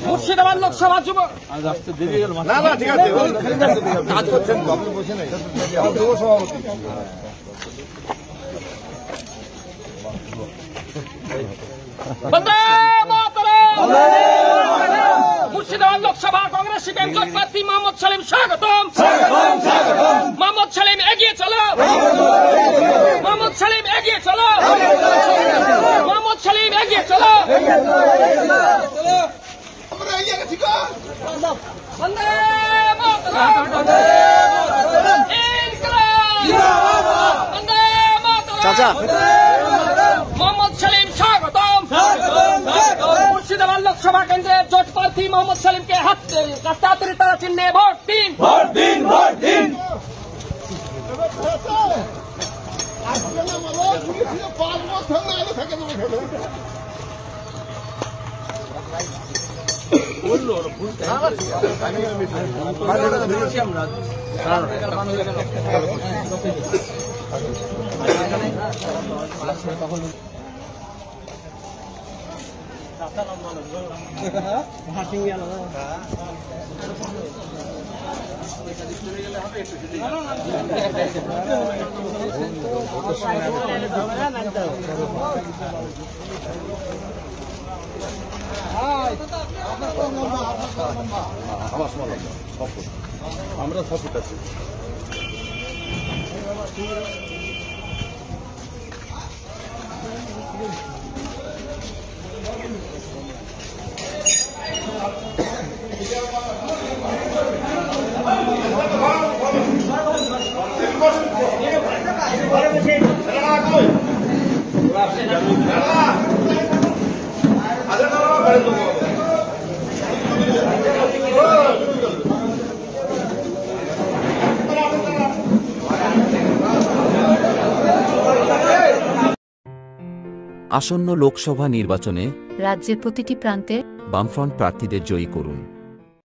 মুর্শিদাবাদ লোকসভা যুব না না ঠিক আছে কাজ করছেন আপনি বসে নাই যুব সভাপতি বন্দে মাতরম। মুর্শিদাবাদ লোকসভা কংগ্রেস সিপিএম জোট প্রার্থী মোহাম্মদ সালিম স্বাগতম। মোহাম্মদ সালিম এগিয়ে চলো, মোহাম্মদ সালিম এগিয়ে চলো, মোহাম্মদ সালিম এগিয়ে চলো। বন্দে মাতরম। ইনকলাব। বন্দে মাতরম। মোহাম্মদ সালিম স্বাগতম। মুর্শিদাবাদ লোকসভা কেন্দ্রের জোট প্রার্থী মোহাম্মদ সালিমকে হাতে তারা চিহ্নে ভোট দিন, ভোট দিন, ভোট দিন। আমরা সাপোর্ট আছি। আসন্ন লোকসভা নির্বাচনে রাজ্যের প্রতিটি প্রান্তে বামফ্রন্ট প্রার্থীদের জয়ী করুন।